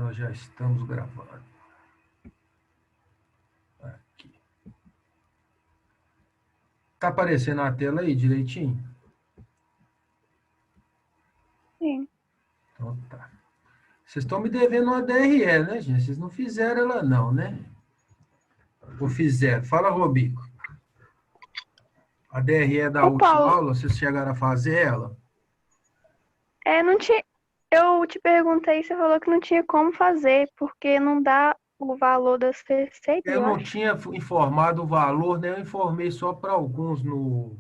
nós já estamos gravando. Aqui. Tá aparecendo na tela aí direitinho? Sim. Então tá. Vocês estão me devendo uma DRE, né, gente? Vocês não fizeram ela não, né? Ou fizeram? Fala, Robico. A DRE da Ô, última Paulo, aula, vocês chegaram a fazer ela? não tinha. Eu te perguntei, você falou que não tinha como fazer, porque não dá o valor das receitas, Eu eu não acho. tinha informado o valor, né? Eu informei só para alguns no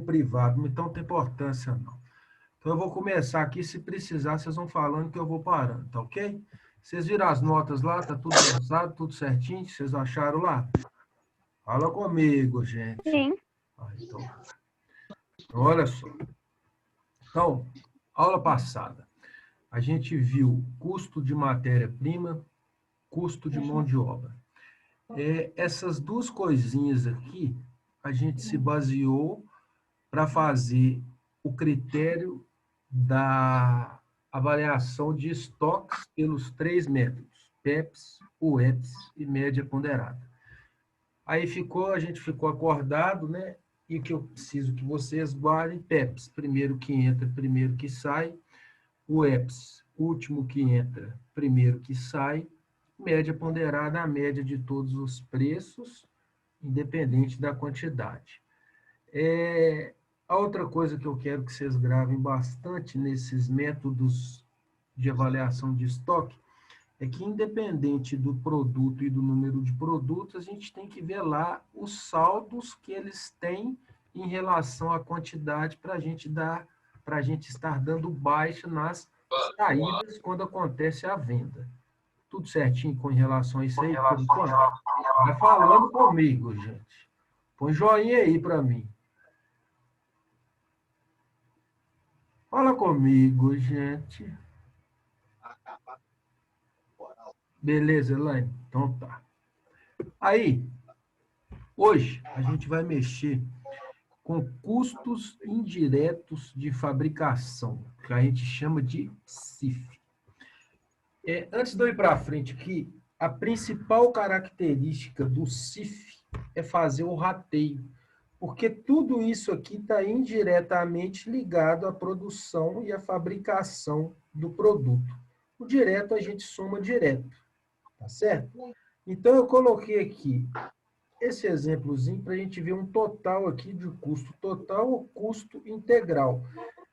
privado, então não tem importância não. Então eu vou começar aqui, se precisar, vocês vão falando que eu vou parando, tá ok? Vocês viram as notas lá, tá tudo lançado, tudo certinho, vocês acharam lá? Fala comigo, gente. Sim. Então, olha só. Então, aula passada, a gente viu custo de matéria-prima, custo de mão de obra. Essas duas coisinhas aqui, a gente se baseou para fazer o critério da avaliação de estoques pelos 3 métodos, PEPs, UEPs e média ponderada. Aí a gente ficou acordado, né? E que eu preciso que vocês guardem PEPs, primeiro que entra, primeiro que sai, UEPs, último que entra, primeiro que sai, média ponderada, a média de todos os preços, independente da quantidade. A outra coisa que eu quero que vocês gravem bastante nesses métodos de avaliação de estoque é que, independente do produto e do número de produtos, a gente tem que ver lá os saldos que eles têm em relação à quantidade para a gente estar dando baixa nas saídas quando acontece a venda. Tudo certinho com relação a isso aí, por enquanto? Vai falando comigo, gente. Põe joinha aí para mim. Fala comigo, gente. Beleza, Elaine? Então tá. Aí, hoje, a gente vai mexer com custos indiretos de fabricação, que a gente chama de CIF. Antes de eu ir para frente aqui, a principal característica do CIF é fazer o rateio, porque tudo isso aqui está indiretamente ligado à produção e à fabricação do produto. O direto a gente soma direto, tá certo? Então, eu coloquei aqui esse exemplozinho para a gente ver um total aqui de custo total ou custo integral.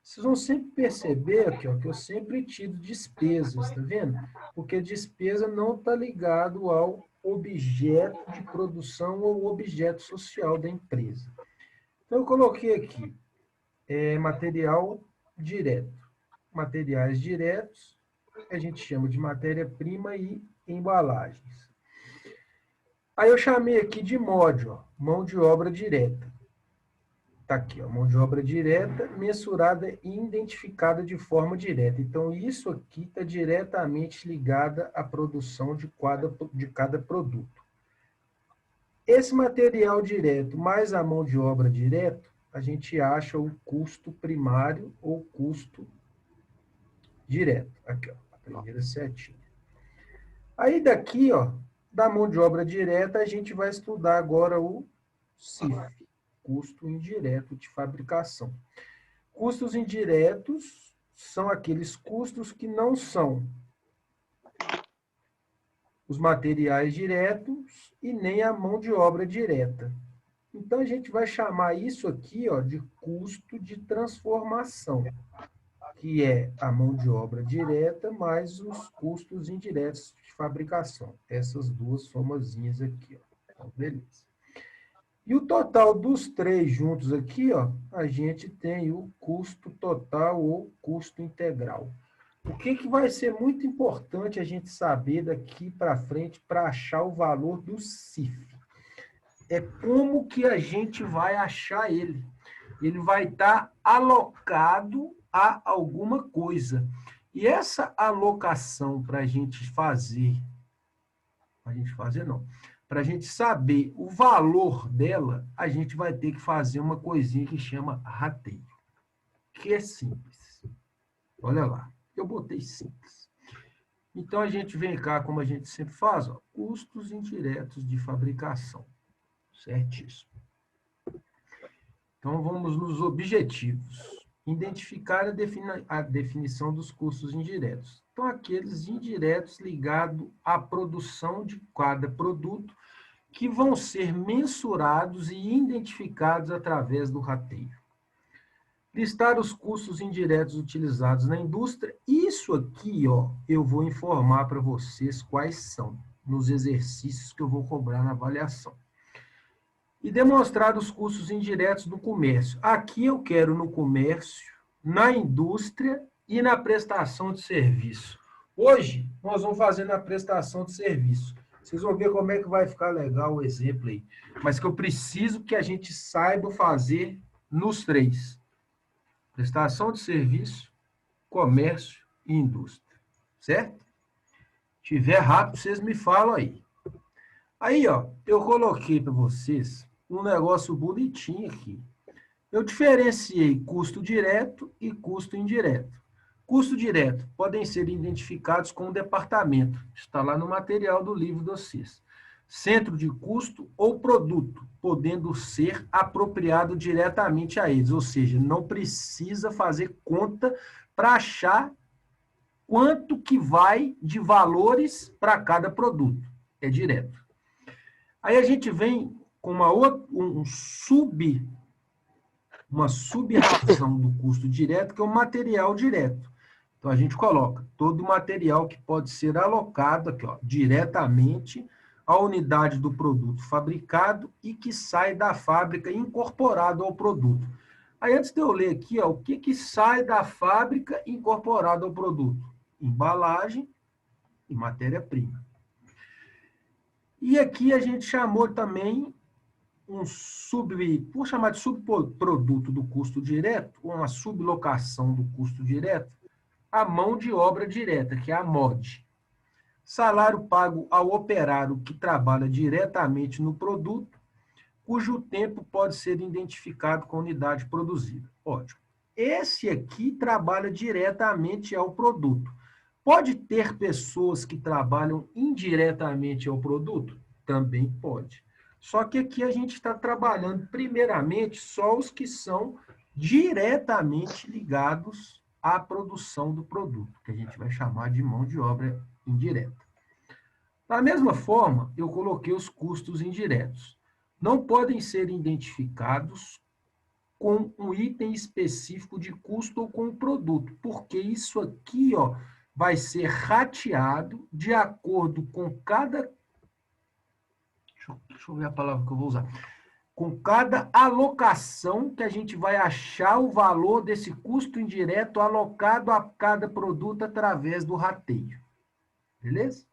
Vocês vão sempre perceber aqui, ó, que eu sempre tiro despesas, tá vendo? Porque despesa não está ligado ao objeto de produção ou objeto social da empresa. Então, eu coloquei aqui material direto. Materiais diretos, a gente chama de matéria-prima e embalagens. Aí eu chamei aqui de MOD, ó, mão de obra direta. Está aqui, ó, mão de obra direta, mensurada e identificada de forma direta. Então, isso aqui está diretamente ligada à produção de cada produto. Esse material direto mais a mão de obra direto, a gente acha o custo primário ou custo direto. Aqui, ó, a primeira setinha. Aí daqui, ó, da mão de obra direta, a gente vai estudar agora o CIF, custo indireto de fabricação. Custos indiretos são aqueles custos que não são os materiais diretos e nem a mão de obra direta. Então, a gente vai chamar isso aqui, ó, de custo de transformação, que é a mão de obra direta mais os custos indiretos de fabricação. Essas duas somazinhas aqui, ó. Então, beleza. E o total dos três juntos aqui, ó, a gente tem o custo total ou custo integral. O que vai ser muito importante a gente saber daqui para frente para achar o valor do CIF? É como que a gente vai achar ele. Ele vai estar alocado a alguma coisa. E essa alocação para a gente fazer não, para a gente saber o valor dela, a gente vai ter que fazer uma coisinha que chama rateio, que é simples. Olha lá, eu botei simples. Então, a gente vem cá, como a gente sempre faz, ó, custos indiretos de fabricação. Certíssimo. Então, vamos nos objetivos. Identificar a definição dos custos indiretos. Então, aqueles indiretos ligados à produção de cada produto que vão ser mensurados e identificados através do rateio. Listar os custos indiretos utilizados na indústria. Isso aqui, ó, eu vou informar para vocês quais são, nos exercícios que eu vou cobrar na avaliação. E demonstrar os custos indiretos do comércio. Aqui eu quero no comércio, na indústria e na prestação de serviço. Hoje, nós vamos fazer na prestação de serviço. Vocês vão ver como é que vai ficar legal o exemplo aí. Mas que eu preciso que a gente saiba fazer nos três. Prestação de serviço, comércio e indústria. Certo? Se tiver rápido, vocês me falam aí. Aí, ó, eu coloquei para vocês um negócio bonitinho aqui. Eu diferenciei custo direto e custo indireto. Custo direto podem ser identificados com um departamento. Está lá no material do livro de vocês. Centro de custo ou produto, podendo ser apropriado diretamente a eles. Ou seja, não precisa fazer conta para achar quanto que vai de valores para cada produto. É direto. Aí a gente vem com uma sub-razão do custo direto, que é o material direto. Então, a gente coloca todo o material que pode ser alocado aqui, ó, diretamente à unidade do produto fabricado e que sai da fábrica incorporado ao produto. Aí, antes de eu ler aqui, ó, o que sai da fábrica incorporado ao produto? Embalagem e matéria-prima. E aqui a gente chamou também vou chamar de subproduto do custo direto, uma sublocação do custo direto, a mão de obra direta, que é a MOD. Salário pago ao operário que trabalha diretamente no produto, cujo tempo pode ser identificado com a unidade produzida. Ótimo. Esse aqui trabalha diretamente ao produto. Pode ter pessoas que trabalham indiretamente ao produto? Também pode. Só que aqui a gente está trabalhando, primeiramente, só os que são diretamente ligados à produção do produto, que a gente vai chamar de mão de obra indireta. Da mesma forma, eu coloquei os custos indiretos. Não podem ser identificados com um item específico de custo ou com o produto, porque isso aqui, ó, vai ser rateado de acordo com cada... Deixa eu ver a palavra que eu vou usar. Com cada alocação que a gente vai achar o valor desse custo indireto alocado a cada produto através do rateio. Beleza?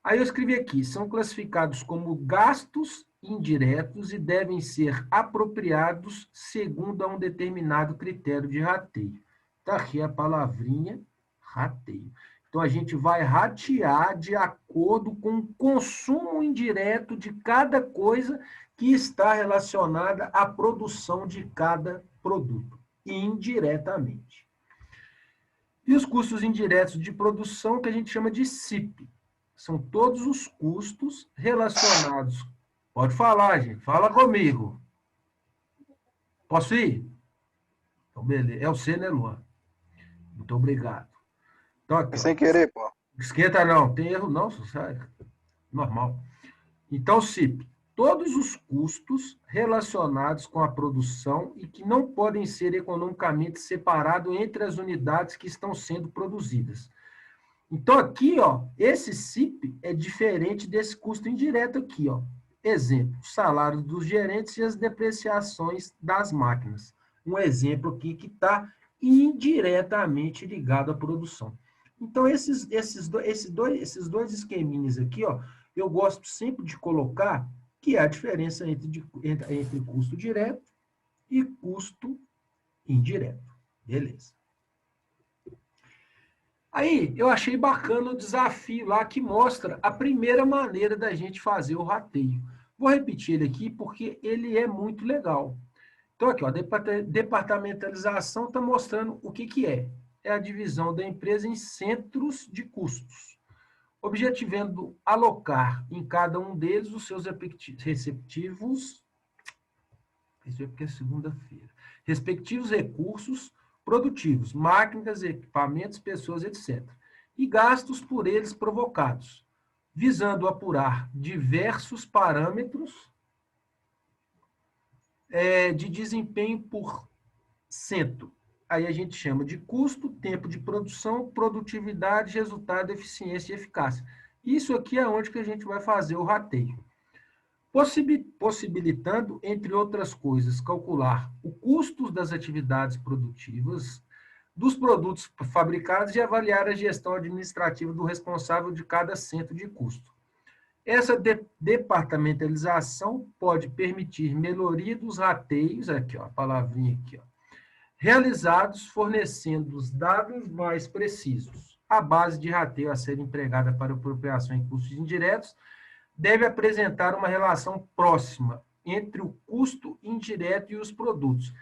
Aí eu escrevi aqui, são classificados como gastos indiretos e devem ser apropriados segundo a um determinado critério de rateio. Está aqui a palavrinha rateio. Então, a gente vai ratear de acordo com o consumo indireto de cada coisa que está relacionada à produção de cada produto, indiretamente. E os custos indiretos de produção, que a gente chama de CIP. São todos os custos relacionados. Pode falar, gente. Fala comigo. Posso ir? Então, beleza. É o C, né, Luan? Muito obrigado. Então, aqui, Sem querer, pô. Esquenta não. Tem erro não, sai. Normal. Então, CIP. Todos os custos relacionados com a produção e que não podem ser economicamente separados entre as unidades que estão sendo produzidas. Então, aqui, ó, esse CIP é diferente desse custo indireto aqui, ó. Exemplo, salário dos gerentes e as depreciações das máquinas. Um exemplo aqui que está indiretamente ligado à produção. Então, esses dois esqueminhas aqui, ó, eu gosto sempre de colocar que é a diferença entre custo direto e custo indireto. Beleza. Aí, eu achei bacana o desafio lá que mostra a primeira maneira da gente fazer o rateio. Vou repetir ele aqui porque ele é muito legal. Então, aqui, ó, departamentalização está mostrando o que é. é a divisão da empresa em centros de custos, objetivando alocar em cada um deles os seus respectivos, isso é porque é segunda-feira, respectivos recursos produtivos, máquinas, equipamentos, pessoas, etc., e gastos por eles provocados, visando apurar diversos parâmetros de desempenho por cento. Aí a gente chama de custo, tempo de produção, produtividade, resultado, eficiência e eficácia. Isso aqui é onde que a gente vai fazer o rateio. Possibilitando, entre outras coisas, calcular o custo das atividades produtivas, dos produtos fabricados e avaliar a gestão administrativa do responsável de cada centro de custo. Essa departamentalização pode permitir melhoria dos rateios, aqui, ó, a palavrinha aqui, ó, realizados fornecendo os dados mais precisos. A base de rateio a ser empregada para apropriação em custos indiretos deve apresentar uma relação próxima entre o custo indireto e os produtos.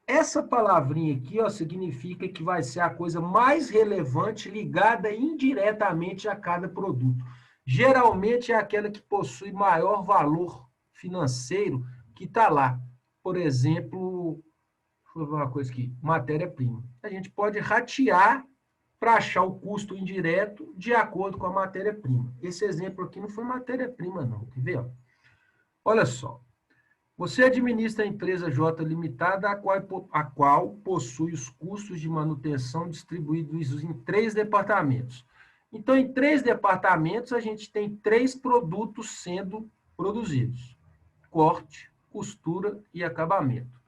Essa palavrinha aqui, ó, significa que vai ser a coisa mais relevante ligada indiretamente a cada produto. Geralmente é aquela que possui maior valor financeiro que está lá. Por exemplo, deixa eu ver uma coisa aqui, matéria-prima. A gente pode ratear para achar o custo indireto de acordo com a matéria-prima. Esse exemplo aqui não foi matéria-prima, não. Quer ver? Olha só. Você administra a empresa J Limitada, a qual possui os custos de manutenção distribuídos em 3 departamentos. Então, em 3 departamentos, a gente tem 3 produtos sendo produzidos: corte, costura e acabamento.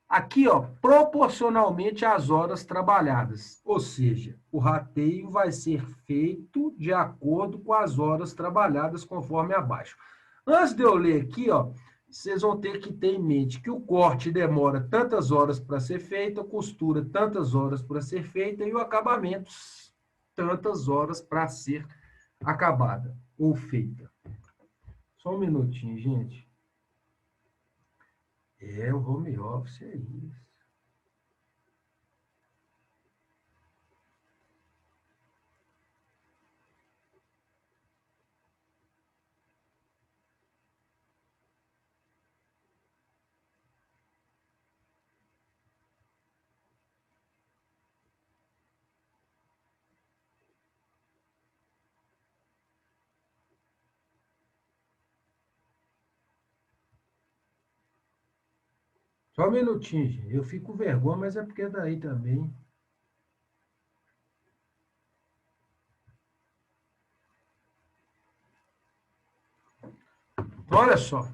Aqui, ó, proporcionalmente às horas trabalhadas, ou seja, o rateio vai ser feito de acordo com as horas trabalhadas, conforme abaixo. Antes de eu ler aqui, ó, vocês vão ter que ter em mente que o corte demora tantas horas para ser feito, a costura tantas horas para ser feita e o acabamento tantas horas para ser acabada ou feita. Só um minutinho, gente. O home office é isso. Só um minutinho, gente. Eu fico com vergonha, mas é porque é daí também. Olha só.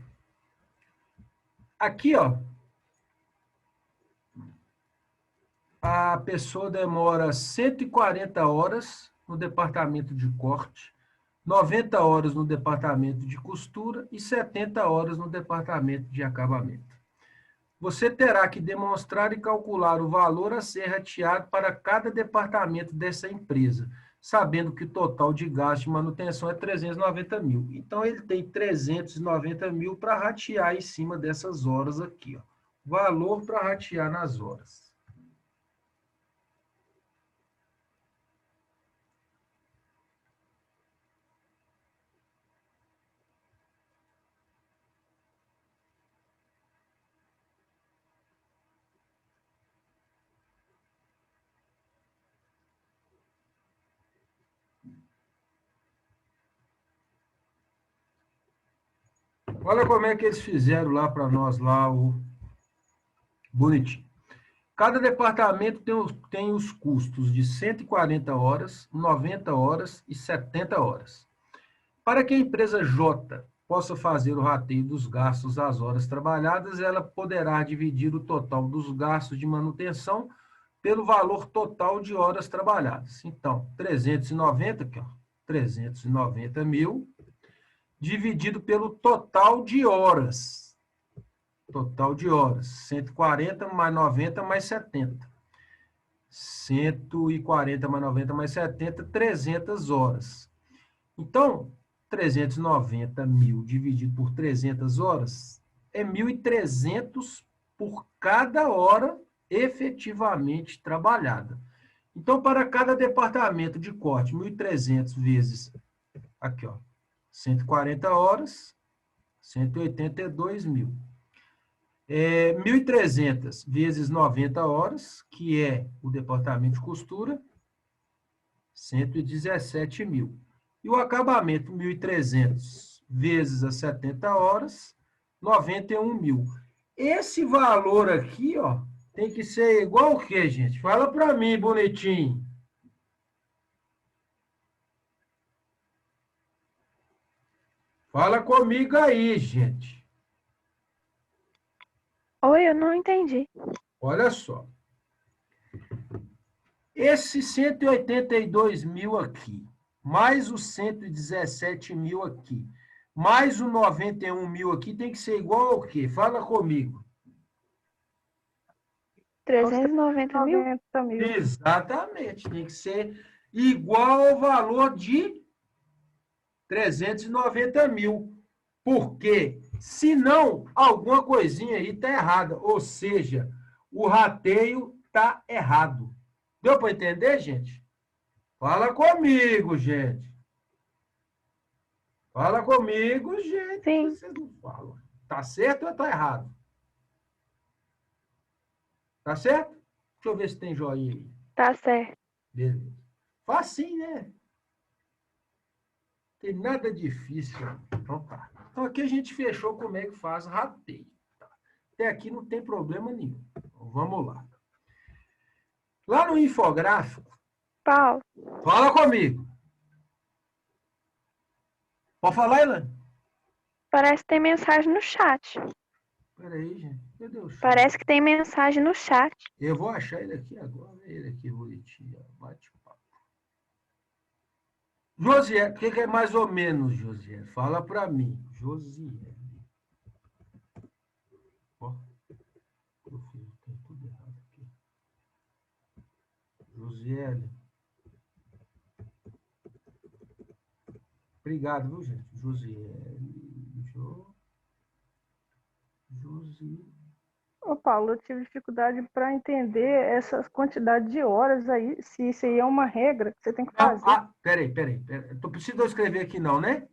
Aqui, ó. A pessoa demora 140 horas no departamento de corte, 90 horas no departamento de costura e 70 horas no departamento de acabamento. Você terá que demonstrar e calcular o valor a ser rateado para cada departamento dessa empresa, sabendo que o total de gasto de manutenção é 390 mil. Então, ele tem 390 mil para ratear em cima dessas horas aqui, ó. Valor para ratear nas horas. Olha como é que eles fizeram lá para nós, lá, o bonitinho. Cada departamento tem os custos de 140 horas, 90 horas e 70 horas. Para que a empresa J possa fazer o rateio dos gastos às horas trabalhadas, ela poderá dividir o total dos gastos de manutenção pelo valor total de horas trabalhadas. Então, 390, aqui, ó, 390 mil, dividido pelo total de horas. Total de horas. 140 mais 90 mais 70. 140 mais 90 mais 70, 300 horas. Então, 390 mil dividido por 300 horas é 1.300 por cada hora efetivamente trabalhada. Então, para cada departamento de corte, 1.300 vezes, aqui, ó, 140 horas, 182 mil. 1.300 vezes 90 horas, que é o departamento de costura, 117 mil. E o acabamento, 1.300 vezes as 70 horas, 91 mil. Esse valor aqui, ó, tem que ser igual o quê, gente? Fala para mim, bonitinho. Fala comigo aí, gente. Oi, eu não entendi. Olha só. Esse 182 mil aqui, mais os 117 mil aqui, mais o 91 mil aqui, tem que ser igual ao quê? Fala comigo. 390 mil? 90 mil. Exatamente, tem que ser igual ao valor de 390 mil. Porque, senão, alguma coisinha aí está errada. Ou seja, o rateio está errado. Deu para entender, gente? Fala comigo, gente. Fala comigo, gente. Sim. Vocês não falam. Tá certo ou está errado? Tá certo? Deixa eu ver se tem joinha aí. Tá certo. Beleza. Facinho, né? Tem nada difícil. Então tá. Então aqui a gente fechou como é que faz rateio. Tá? Até aqui não tem problema nenhum. Então, vamos lá. Lá no infográfico, Paulo, fala comigo. Pode falar, Ilan? parece que tem mensagem no chat. Peraí, gente. Meu Deus. Parece que tem mensagem no chat. Eu vou achar ele aqui agora. Ele aqui bonitinho. Bate-papo. Josié, o que é mais ou menos, Josié? Fala para mim. Josié. Ó, eu fiz tudo errado aqui. Josiele. Obrigado, viu, gente? Josiele. Josi. Ô, Paulo, eu tive dificuldade para entender essa quantidade de horas aí, se isso aí é uma regra que você tem que Não, fazer. peraí. Não precisa eu escrever aqui não, né?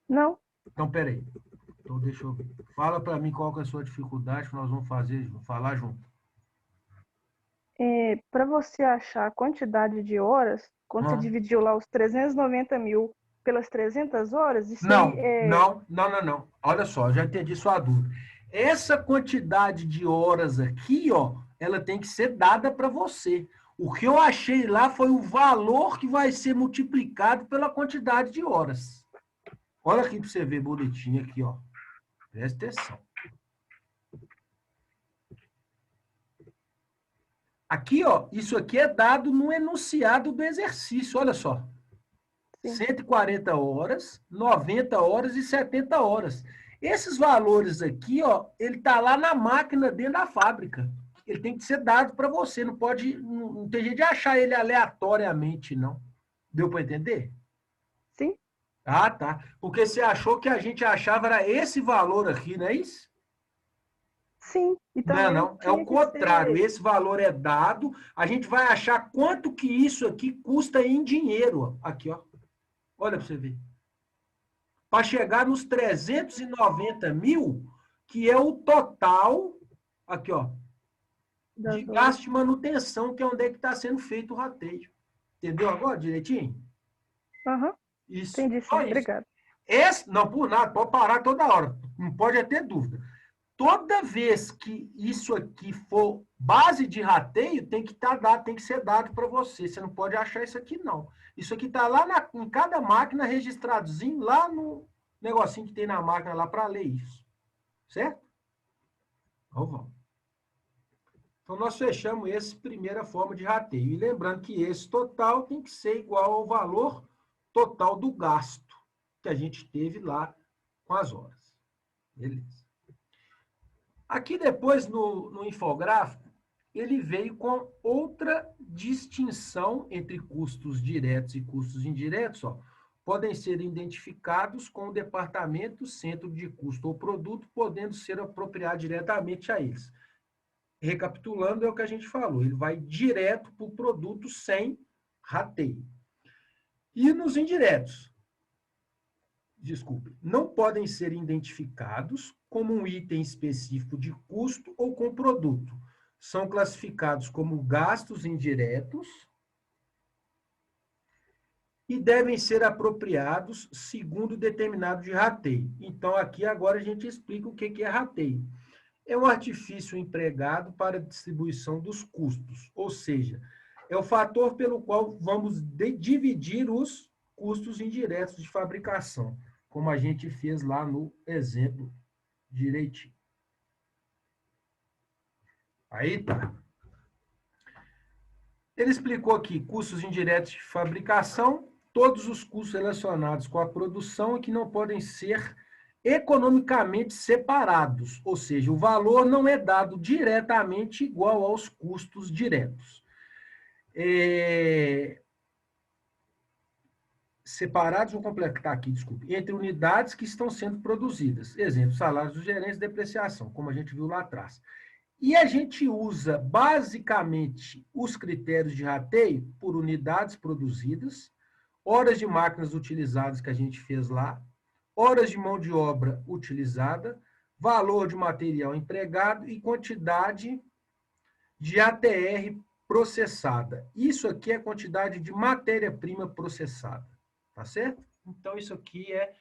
Não, Então, peraí. Então, deixa eu ver. Fala para mim qual que é a sua dificuldade que nós vamos falar junto. para você achar a quantidade de horas, quando você dividiu lá os 390 mil pelas 300 horas, isso aí Não. Olha só, eu já entendi sua dúvida. Essa quantidade de horas aqui, ó, ela tem que ser dada para você. O que eu achei lá foi o valor que vai ser multiplicado pela quantidade de horas. Olha aqui para você ver bonitinho aqui, ó. Presta atenção. Aqui, ó, isso aqui é dado no enunciado do exercício, olha só. Sim. 140 horas, 90 horas e 70 horas. Esses valores aqui, ó, ele tá lá na máquina dentro da fábrica. Ele tem que ser dado para você, não pode, não tem jeito de achar ele aleatoriamente, não. Deu para entender? Sim. Ah, tá. Porque você achou que a gente achava era esse valor aqui, não é isso? Sim. E também Não. É o contrário. Esse valor é dado, a gente vai achar quanto que isso aqui custa em dinheiro. Aqui, ó. Olha para você ver. Para chegar nos 390 mil, que é o total, aqui, ó, de gasto de manutenção, que é onde é que está sendo feito o rateio. Entendeu agora direitinho? Uhum. Isso. Entendi, sim. Só isso. Obrigado. Não, por nada, pode parar toda hora. Não pode ter dúvida. Toda vez que isso aqui for base de rateio, tem que ser dado para você. Você não pode achar isso aqui, não. Isso aqui está lá em cada máquina registradozinho, lá no negocinho que tem na máquina lá para ler isso. Certo? Então, vamos. Então, nós fechamos essa primeira forma de rateio. E lembrando que esse total tem que ser igual ao valor total do gasto que a gente teve lá com as horas. Beleza. Aqui depois, no infográfico, ele veio com outra distinção entre custos diretos e custos indiretos. Ó. Podem ser identificados com o departamento, centro de custo ou produto, podendo ser apropriado diretamente a eles. recapitulando, é o que a gente falou, ele vai direto para o produto sem rateio. E nos indiretos, desculpe, não podem ser identificados como um item específico de custo ou com produto. São classificados como gastos indiretos e devem ser apropriados segundo determinado de rateio. Então, aqui agora a gente explica o que é rateio. É um artifício empregado para a distribuição dos custos, ou seja, é o fator pelo qual vamos dividir os custos indiretos de fabricação, como a gente fez lá no exemplo direitinho. Aí tá. Ele explicou aqui custos indiretos de fabricação, todos os custos relacionados com a produção e que não podem ser economicamente separados, ou seja, o valor não é dado diretamente igual aos custos diretos. Separados, vou completar aqui, desculpe, entre unidades que estão sendo produzidas. Exemplo, salários dos gerentes, depreciação, como a gente viu lá atrás. E a gente usa, basicamente, os critérios de rateio por unidades produzidas, horas de máquinas utilizadas que a gente fez lá, horas de mão de obra utilizada, valor de material empregado e quantidade de ATR processada. Isso aqui é a quantidade de matéria-prima processada, tá certo? Então, isso aqui é,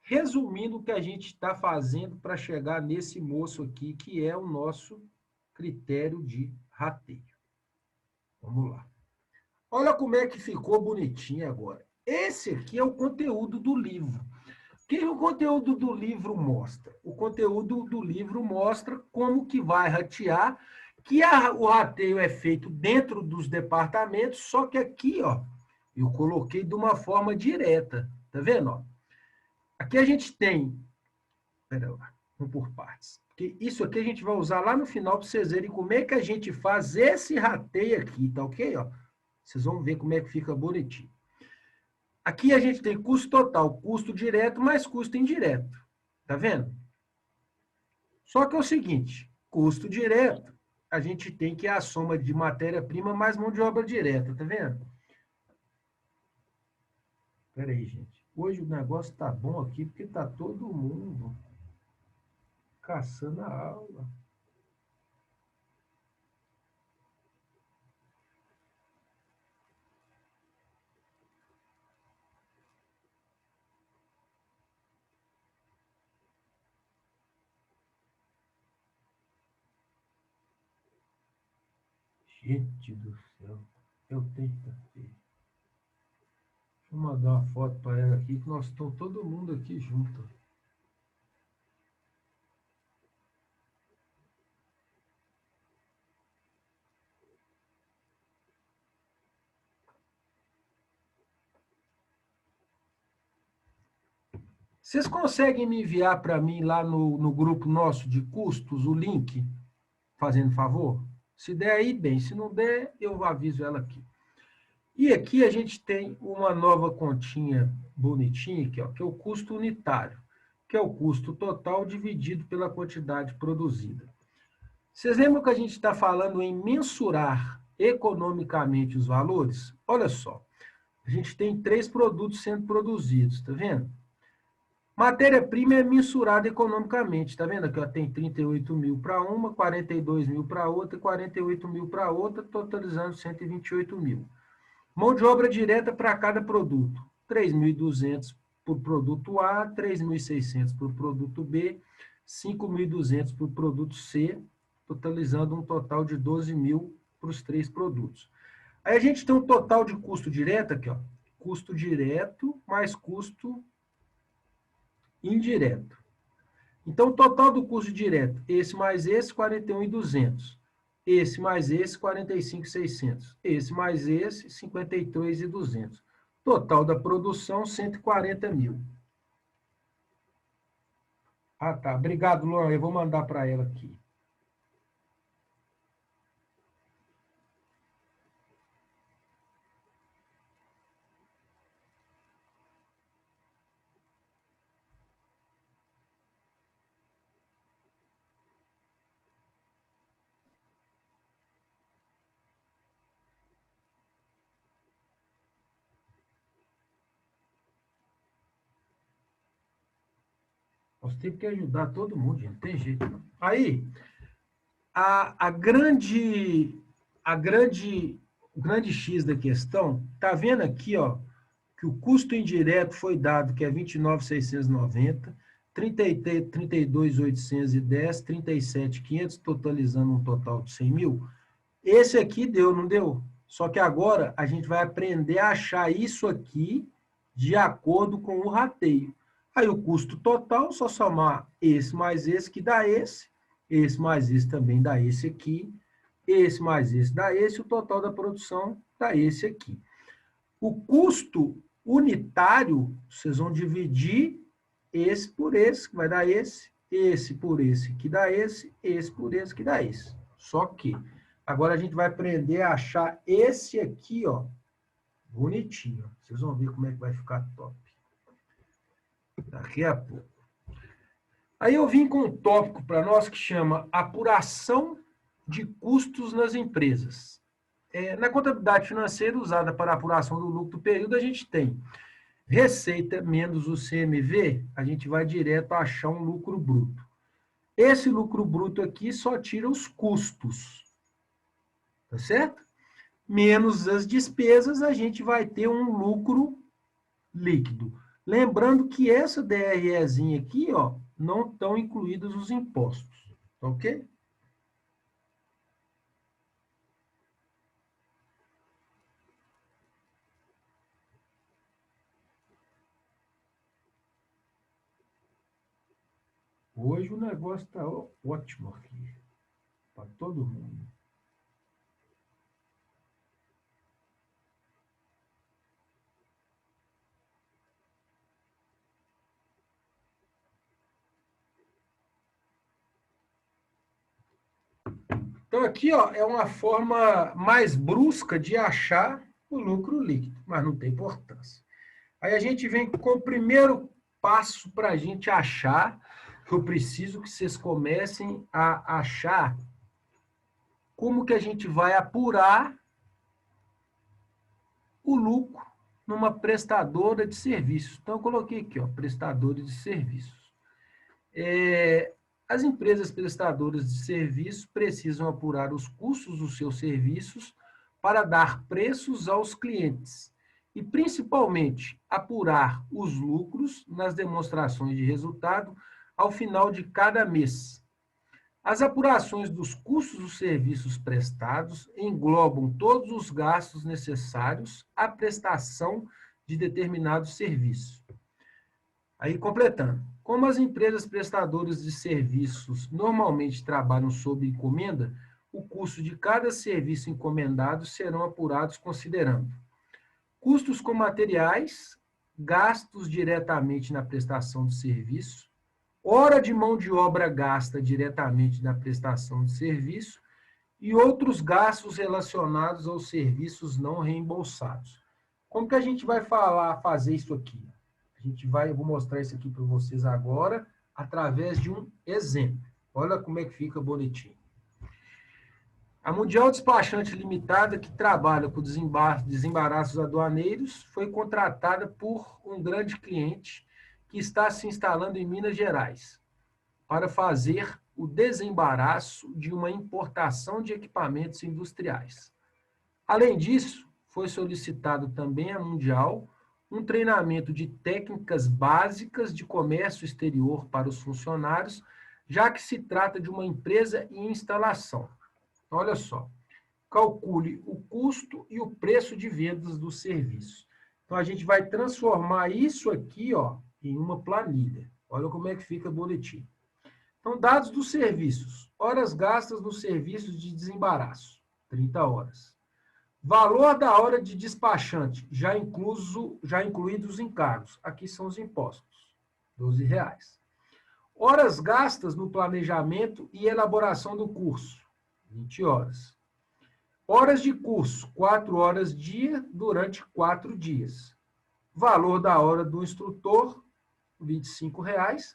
resumindo, o que a gente está fazendo para chegar nesse moço aqui, que é o nosso critério de rateio. Vamos lá. Olha como é que ficou bonitinho agora. Esse aqui é o conteúdo do livro. O que o conteúdo do livro mostra? O conteúdo do livro mostra como que vai ratear, que o rateio é feito dentro dos departamentos, só que aqui, ó, eu coloquei de uma forma direta. Tá vendo? Ó? Aqui a gente tem... Pera lá, vamos por partes. Porque isso aqui a gente vai usar lá no final para vocês verem como é que a gente faz esse rateio aqui, tá ok? Ó, vocês vão ver como é que fica bonitinho. Aqui a gente tem custo total, custo direto mais custo indireto. Tá vendo? Só que é o seguinte, custo direto, a gente tem que é a soma de matéria-prima mais mão de obra direta, tá vendo? Espera aí, gente. Hoje o negócio tá bom aqui porque tá todo mundo caçando a aula. Gente do céu, eu tenho que ter. Deixa eu mandar uma foto para ela aqui, que nós estamos todo mundo aqui junto. Vocês conseguem me enviar para mim lá no grupo nosso de custos o link, fazendo favor? Se der aí, bem. Se não der, eu aviso ela aqui. E aqui a gente tem uma nova continha bonitinha, aqui, ó, que é o custo unitário, que é o custo total dividido pela quantidade produzida. Vocês lembram que a gente está falando em mensurar economicamente os valores? Olha só, a gente tem 3 produtos sendo produzidos, tá vendo? Matéria-prima é mensurada economicamente, tá vendo aqui? Ó, tem 38 mil para uma, 42 mil para outra e 48 mil para outra, totalizando 128 mil. Mão de obra direta para cada produto, 3.200 por produto A, 3.600 por produto B, 5.200 por produto C, totalizando um total de 12 mil para os 3 produtos. Aí a gente tem um total de custo direto aqui, ó, custo direto mais custo indireto. Então, o total do custo direto, esse mais esse, 41.200. Esse mais esse, 45.600. Esse mais esse, 53.200. Total da produção, 140 mil. Ah, tá. Obrigado, Luan. Eu vou mandar para ela aqui. Nós temos que ajudar todo mundo, gente, não tem jeito. Não. Aí, o grande X da questão, tá vendo aqui, ó, que o custo indireto foi dado, que é 29.690, 32.810, 37.500, totalizando um total de 100 mil. Esse aqui deu, não deu? Só que agora a gente vai aprender a achar isso aqui de acordo com o rateio. Aí o custo total, só somar esse mais esse, que dá esse mais esse também dá esse aqui, esse mais esse dá esse, o total da produção dá esse aqui. O custo unitário, vocês vão dividir esse por esse, que vai dar esse por esse, que dá esse por esse, que dá esse. Só que agora a gente vai aprender a achar esse aqui, ó, bonitinho. Vocês vão ver como é que vai ficar top. Daqui a pouco. Aí eu vim com um tópico para nós que chama apuração de custos nas empresas. Na contabilidade financeira usada para a apuração do lucro do período, a gente tem receita menos o CMV, a gente vai direto achar um lucro bruto. Esse lucro bruto aqui só tira os custos, tá certo? Menos as despesas, a gente vai ter um lucro líquido. Lembrando que essa DREzinha aqui, ó, não estão incluídos os impostos, ok? Hoje o negócio está ótimo aqui, para todo mundo. Então, aqui ó, é uma forma mais brusca de achar o lucro líquido, mas não tem importância. Aí a gente vem com o primeiro passo para a gente achar, que eu preciso que vocês comecem a achar como que a gente vai apurar o lucro numa prestadora de serviços. Então, eu coloquei aqui, ó, prestadora de serviços. As empresas prestadoras de serviços precisam apurar os custos dos seus serviços para dar preços aos clientes e, principalmente, apurar os lucros nas demonstrações de resultado ao final de cada mês. As apurações dos custos dos serviços prestados englobam todos os gastos necessários à prestação de determinado serviço. Aí, completando. Como as empresas prestadoras de serviços normalmente trabalham sob encomenda, o custo de cada serviço encomendado serão apurados considerando custos com materiais, gastos diretamente na prestação de serviço, hora de mão de obra gasta diretamente na prestação de serviço e outros gastos relacionados aos serviços não reembolsados. Como que a gente vai fazer isso aqui? Eu vou mostrar isso aqui para vocês agora, através de um exemplo. Olha como é que fica bonitinho. A Mundial Despachante Limitada, que trabalha com desembaraços aduaneiros, foi contratada por um grande cliente que está se instalando em Minas Gerais para fazer o desembaraço de uma importação de equipamentos industriais. Além disso, foi solicitado também à Mundial um treinamento de técnicas básicas de comércio exterior para os funcionários, já que se trata de uma empresa em instalação. Olha só, calcule o custo e o preço de vendas do serviço. Então, a gente vai transformar isso aqui, ó, em uma planilha. Olha como é que fica bonitinho. Então, dados dos serviços. Horas gastas nos serviços de desembaraço, 30 horas. Valor da hora de despachante, já incluídos os encargos. Aqui são os impostos, R$12. Horas gastas no planejamento e elaboração do curso, 20 horas. Horas de curso, 4 horas dia durante 4 dias. Valor da hora do instrutor, R$25.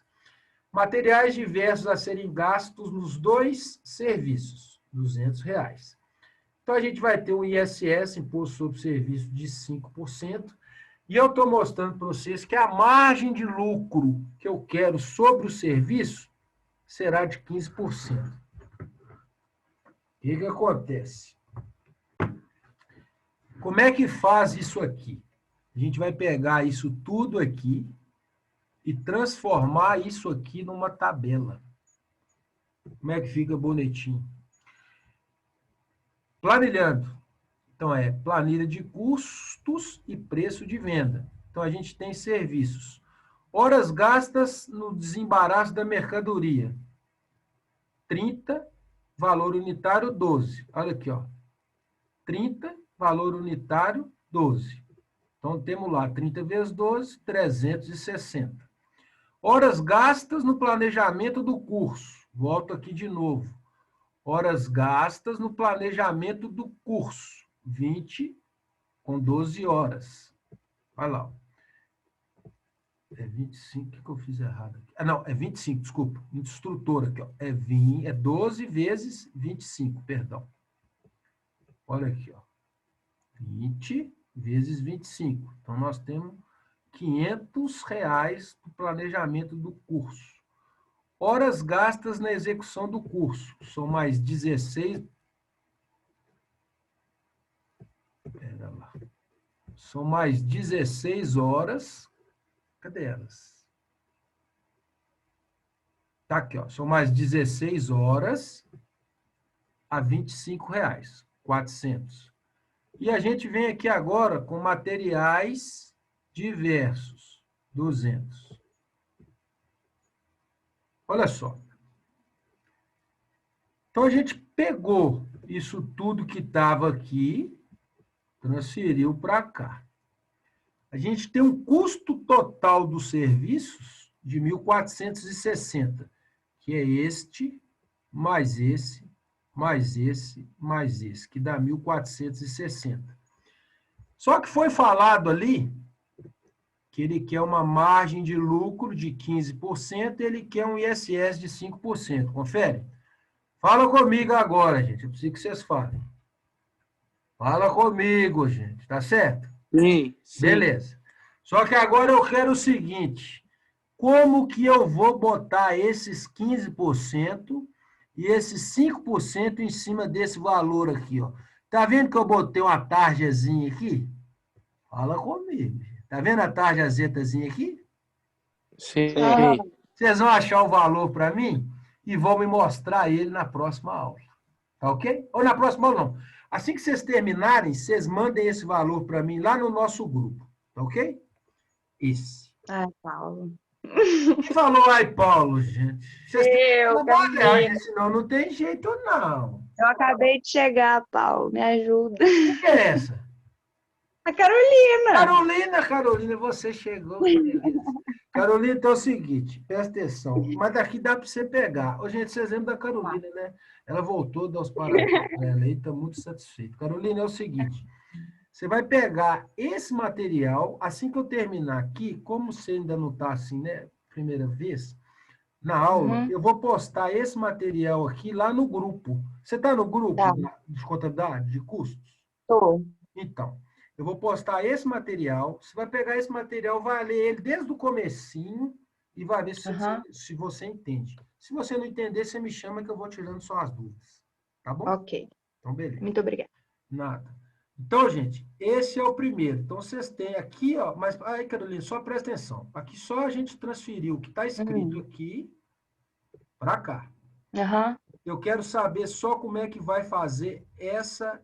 Materiais diversos a serem gastos nos 2 serviços, R$200. Então, a gente vai ter um ISS, Imposto sobre Serviço, de 5%, E eu estou mostrando para vocês que a margem de lucro que eu quero sobre o serviço será de 15%. O que acontece? Como é que faz isso aqui? A gente vai pegar isso tudo aqui e transformar isso aqui numa tabela. Como é que fica bonitinho? Planilhando. Então, é planilha de custos e preço de venda. Então, a gente tem serviços. Horas gastas no desembaraço da mercadoria. 30, valor unitário 12. Olha aqui, ó. 30, valor unitário 12. Então, temos lá 30 vezes 12, 360. Horas gastas no planejamento do curso. Volto aqui de novo. Horas gastas no planejamento do curso. 20 com 12 horas. Vai lá. É 25, o que eu fiz errado aqui? Ah, não, é 25, desculpa. Instrutor aqui, ó. É 12 vezes 25, perdão. Olha aqui, ó. 20 vezes 25. Então, nós temos R$ 500 para o planejamento do curso. Horas gastas na execução do curso. São mais 16. Pera lá. São mais 16 horas. Cadê elas? Tá aqui, ó. São mais 16 horas a R$ 25,00. 400. E a gente vem aqui agora com materiais diversos. 200. Olha só. Então, a gente pegou isso tudo que estava aqui, transferiu para cá. A gente tem um custo total dos serviços de 1.460, que é este, mais esse, mais esse, mais esse, que dá 1.460. Só que foi falado ali que ele quer uma margem de lucro de 15% e ele quer um ISS de 5%. Confere? Fala comigo agora, gente. Eu preciso que vocês falem. Fala comigo, gente. Tá certo? Sim, sim. Beleza. Só que agora eu quero o seguinte. Como que eu vou botar esses 15% e esses 5% em cima desse valor aqui, ó? Tá vendo que eu botei uma tarjazinha aqui? Fala comigo. Tá vendo a tarjazetazinha aqui? Sim. Vocês vão achar o valor para mim e vão me mostrar ele na próxima aula. Tá ok? Ou na próxima aula, não. Assim que vocês terminarem, vocês mandem esse valor para mim lá no nosso grupo. Tá ok? Esse. Ai, Paulo. Quem falou, ai, Paulo, gente? Vocês têm que Carolina. senão não tem jeito, não. Eu acabei de chegar, Paulo. Me ajuda. Quem é essa? A Carolina. Carolina, você chegou. Beleza. Carolina, então é o seguinte, presta atenção. Mas daqui dá para você pegar. Ô, gente, vocês lembram da Carolina, né? Ela voltou, dá os parabéns para ela aí, está muito satisfeito. Carolina, é o seguinte, você vai pegar esse material, assim que eu terminar aqui, como você ainda não está assim, né? Primeira vez, na aula, eu vou postar esse material aqui lá no grupo. Você está no grupo Tá. de contabilidade, de custos? Tô. Então, eu vou postar esse material, você vai pegar esse material, vai ler ele desde o comecinho e vai ver se você entende. Se você não entender, você me chama que eu vou tirando só as dúvidas. Tá bom? Ok. Então, beleza. Muito obrigada. Nada. Então, gente, esse é o primeiro. Então, vocês têm aqui, ó, mas aí, Carolina, só presta atenção. Aqui só a gente transferiu o que está escrito aqui para cá. Eu quero saber só como é que vai fazer essa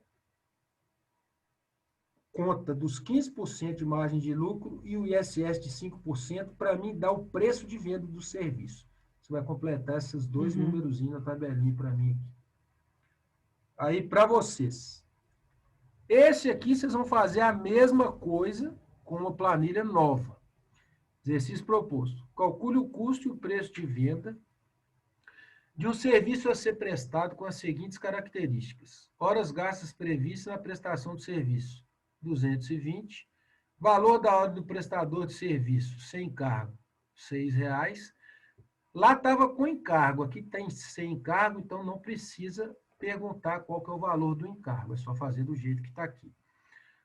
conta dos 15% de margem de lucro e o ISS de 5% para mim dar o preço de venda do serviço. Você vai completar esses dois numerozinhos na tabelinha para mim aqui. Aí, para vocês. Esse aqui, vocês vão fazer a mesma coisa com uma planilha nova. Exercício proposto. Calcule o custo e o preço de venda de um serviço a ser prestado com as seguintes características. Horas gastas previstas na prestação do serviço, 220. Valor da hora do prestador de serviço, sem encargo, R$ 6,00. Lá estava com encargo, aqui tem sem encargo, então não precisa perguntar qual que é o valor do encargo, é só fazer do jeito que está aqui.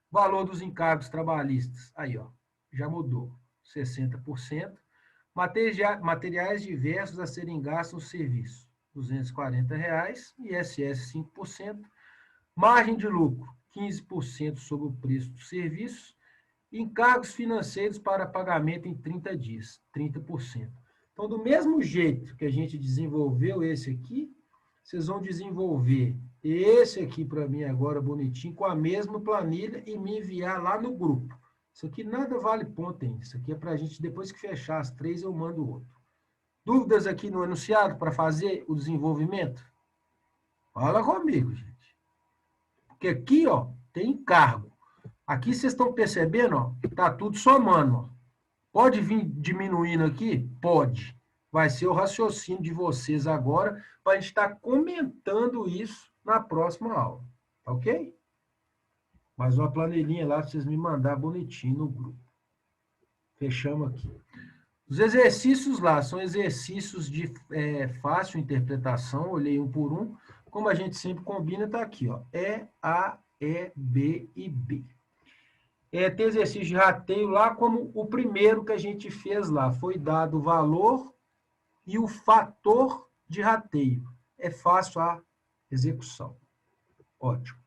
Valor dos encargos trabalhistas, aí, ó, já mudou, 60%. Materiais diversos a serem gastos no serviço, R$ 240, ISS 5%, margem de lucro, 15% sobre o preço do serviço, encargos financeiros para pagamento em 30 dias, 30%. Então, do mesmo jeito que a gente desenvolveu esse aqui, vocês vão desenvolver esse aqui para mim agora, bonitinho, com a mesma planilha e me enviar lá no grupo. Isso aqui nada vale ponto, hein? Isso aqui é para a gente, depois que fechar as 3, eu mando o outro. Dúvidas aqui no enunciado para fazer o desenvolvimento? Fala comigo, gente. Porque aqui, ó, tem encargo. Aqui vocês estão percebendo, ó, tá tudo somando, ó. Pode vir diminuindo aqui? Pode. Vai ser o raciocínio de vocês agora para a gente estar comentando isso na próxima aula. Tá ok? Mais uma planilhinha lá para vocês me mandar bonitinho no grupo. Fechamos aqui. Os exercícios lá são exercícios de fácil interpretação. Olhei um por um. Como a gente sempre combina, tá aqui, ó. E, A, E, B e B. Tem exercício de rateio lá, como o primeiro que a gente fez lá. Foi dado o valor e o fator de rateio. É fácil a execução. Ótimo.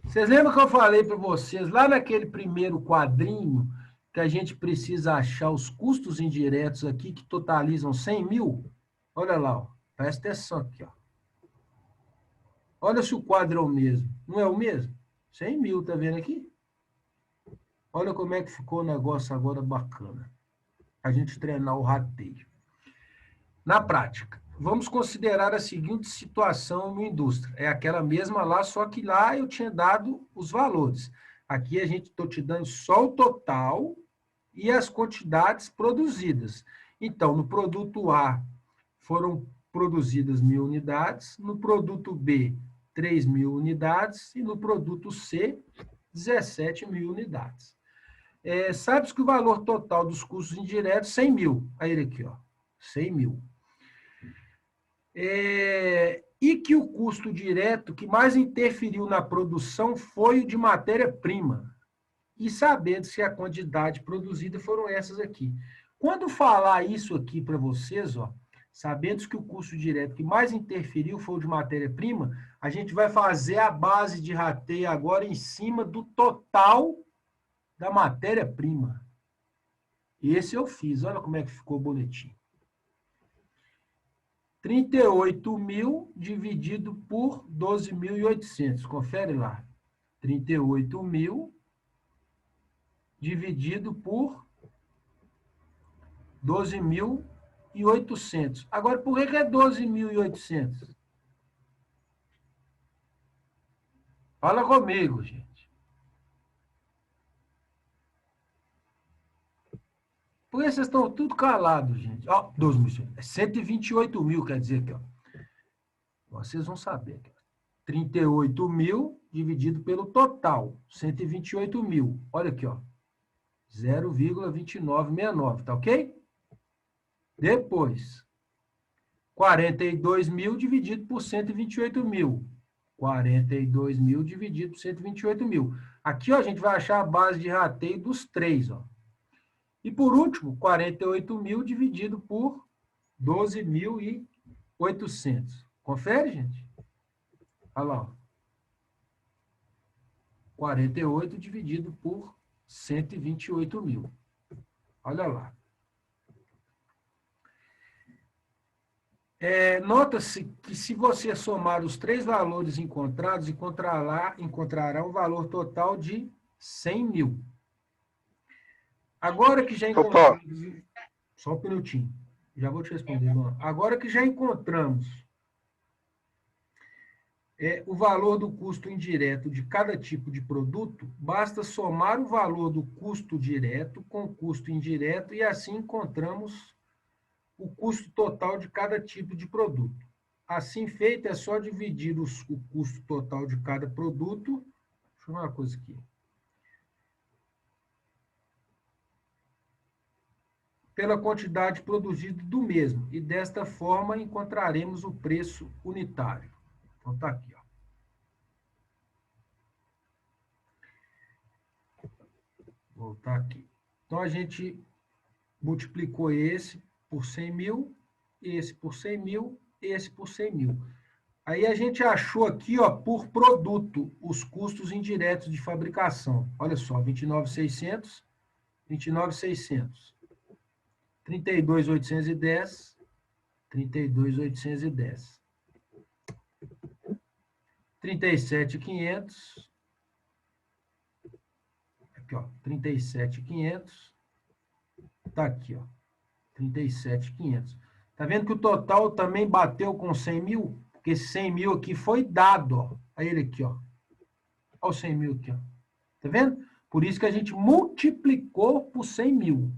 Vocês lembram que eu falei para vocês, lá naquele primeiro quadrinho, que a gente precisa achar os custos indiretos aqui, que totalizam 100 mil? Olha lá, ó. Presta atenção aqui, ó. Olha se o quadro é o mesmo. Não é o mesmo? 100 mil, tá vendo aqui? Olha como é que ficou o negócio agora bacana. A gente treinar o rateio. Na prática, vamos considerar a seguinte situação no indústria. É aquela mesma lá, só que lá eu tinha dado os valores. Aqui a gente estou te dando só o total e as quantidades produzidas. Então, no produto A foram produzidas 1.000 unidades, no produto B, 3.000 unidades e no produto C, 17.000 unidades. Sabe-se que o valor total dos custos indiretos, 100 mil. Aí ele aqui, ó, 100 mil. E que o custo direto que mais interferiu na produção foi o de matéria-prima. E sabendo se a quantidade produzida foram essas aqui. Quando falar isso aqui para vocês, ó, sabendo que o custo direto que mais interferiu foi o de matéria-prima, a gente vai fazer a base de rateio agora em cima do total da matéria-prima. Esse eu fiz, olha como é que ficou bonitinho. 38 mil dividido por 12.800. Confere lá. 38 mil dividido por 12.800. Agora, por que é 12.800? Fala comigo, gente. Por que vocês estão tudo calados, gente? Ó, 12.000. É 128 mil, quer dizer aqui, ó. Vocês vão saber. Aqui. 38 mil dividido pelo total. 128 mil. Olha aqui, ó. 0,2969, tá ok? Depois, 42 mil dividido por 128 mil. 42 mil dividido por 128 mil. Aqui, ó, a gente vai achar a base de rateio dos três, ó. E, por último, 48 mil dividido por 12.800. Confere, gente? Olha lá, ó. 48 dividido por 128 mil. Olha lá. Nota-se que se você somar os três valores encontrados, encontrará um valor total de 100 mil. Agora que já encontramos... Só um minutinho. Já vou te responder, Luan. Agora que já encontramos o valor do custo indireto de cada tipo de produto, basta somar o valor do custo direto com o custo indireto e assim encontramos o custo total de cada tipo de produto. Assim feito, é só dividir o custo total de cada produto. Deixa eu ver uma coisa aqui. Pela quantidade produzida do mesmo. E desta forma encontraremos o preço unitário. Então está aqui, ó. Vou voltar aqui. Então, a gente multiplicou esse por 100 mil, esse por 100 mil, esse por 100 mil. Aí a gente achou aqui, ó, por produto, os custos indiretos de fabricação. Olha só, 29.600, 29.600. 32.810, 32.810. 37.500. Aqui, ó, 37.500. Tá aqui, ó, 37.500. Tá vendo que o total também bateu com 100 mil? Porque esse 100 mil aqui foi dado, ó. Aí ele aqui, ó. Olha o 100 mil aqui, ó. Tá vendo? Por isso que a gente multiplicou por 100 mil.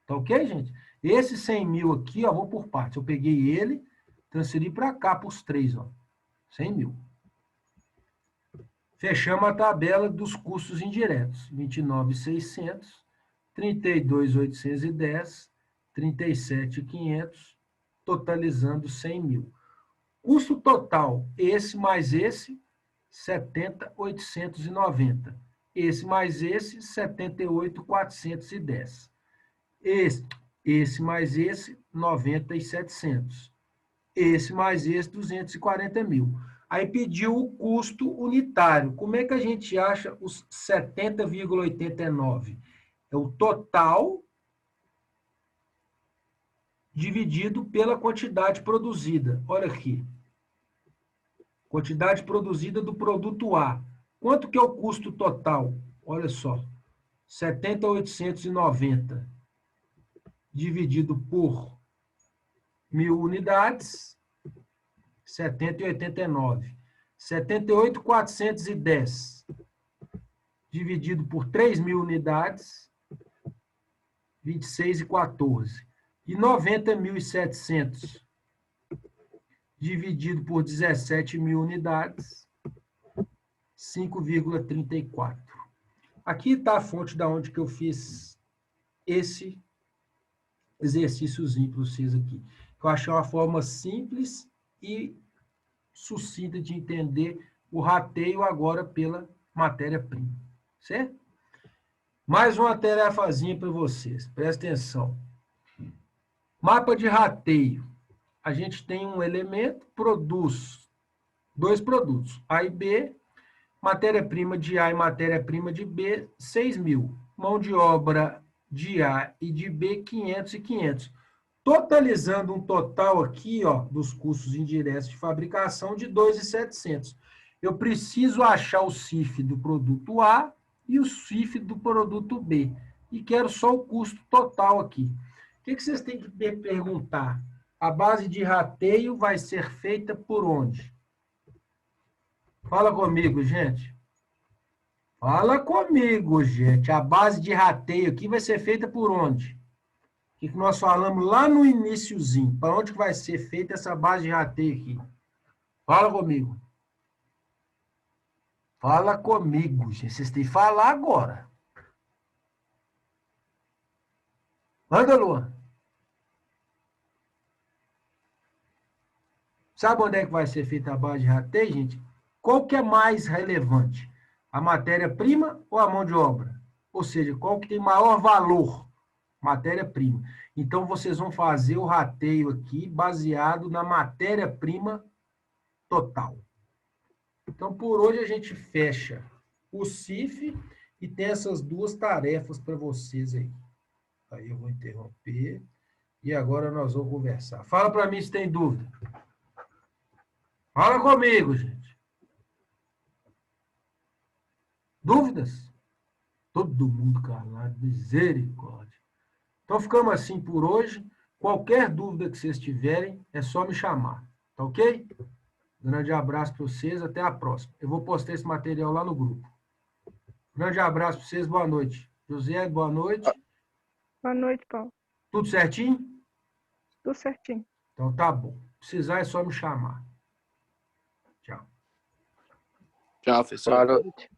Tá ok, gente? Esse 100 mil aqui, ó, vou por partes. Eu peguei ele, transferi para cá, para os três, ó. 100 mil. Fechamos a tabela dos custos indiretos. 29.600, 32.810, 37.500, totalizando 100 mil. Custo total, esse mais esse, 70.890. Esse mais esse, 78.410. Esse mais esse, 90.700. Esse mais esse, 240 mil. Aí pediu o custo unitário. Como é que a gente acha os 70,89? É o total dividido pela quantidade produzida. Olha aqui. Quantidade produzida do produto A. Quanto que é o custo total? Olha só. 70.890 dividido por 1.000 unidades, 70,89. 78.410 dividido por 3.000 unidades, 26,14. E 90.700 dividido por 17.000 unidades, 5,34. Aqui está a fonte da onde que eu fiz esse exercíciozinho para vocês aqui. Eu achei uma forma simples e sucinta de entender o rateio agora pela matéria-prima. Certo? Mais uma tarefazinha para vocês. Presta atenção. Mapa de rateio. A gente tem um elemento, produz dois produtos, A e B, matéria-prima de A e matéria-prima de B, 6.000. Mão de obra de A e de B, 500 e 500. Totalizando um total aqui, ó, dos custos indiretos de fabricação de 2.700. Eu preciso achar o CIF do produto A e o CIF do produto B. E quero só o custo total aqui. O que vocês têm que perguntar? A base de rateio vai ser feita por onde? Fala comigo, gente. Fala comigo, gente. A base de rateio aqui vai ser feita por onde? O que nós falamos lá no iniciozinho? Para onde que vai ser feita essa base de rateio aqui? Fala comigo. Fala comigo, gente. Vocês têm que falar agora. Manda, Luan. Sabe onde é que vai ser feita a base de rateio, gente? Qual que é mais relevante? A matéria-prima ou a mão de obra? Ou seja, qual que tem maior valor? Matéria-prima. Então, vocês vão fazer o rateio aqui baseado na matéria-prima total. Então, por hoje, a gente fecha o CIF e tem essas duas tarefas para vocês aí. Aí eu vou interromper e agora nós vamos conversar. Fala para mim se tem dúvida. Fala comigo, gente. Dúvidas? Todo mundo calado, misericórdia. Então, ficamos assim por hoje. Qualquer dúvida que vocês tiverem, é só me chamar. Tá ok? Grande abraço para vocês, até a próxima. Eu vou postar esse material lá no grupo. Grande abraço para vocês, boa noite. José, boa noite. Boa noite, Paulo. Tudo certinho? Tudo certinho. Então, tá bom. Se precisar, é só me chamar. Tchau. Tchau, professor. Boa noite.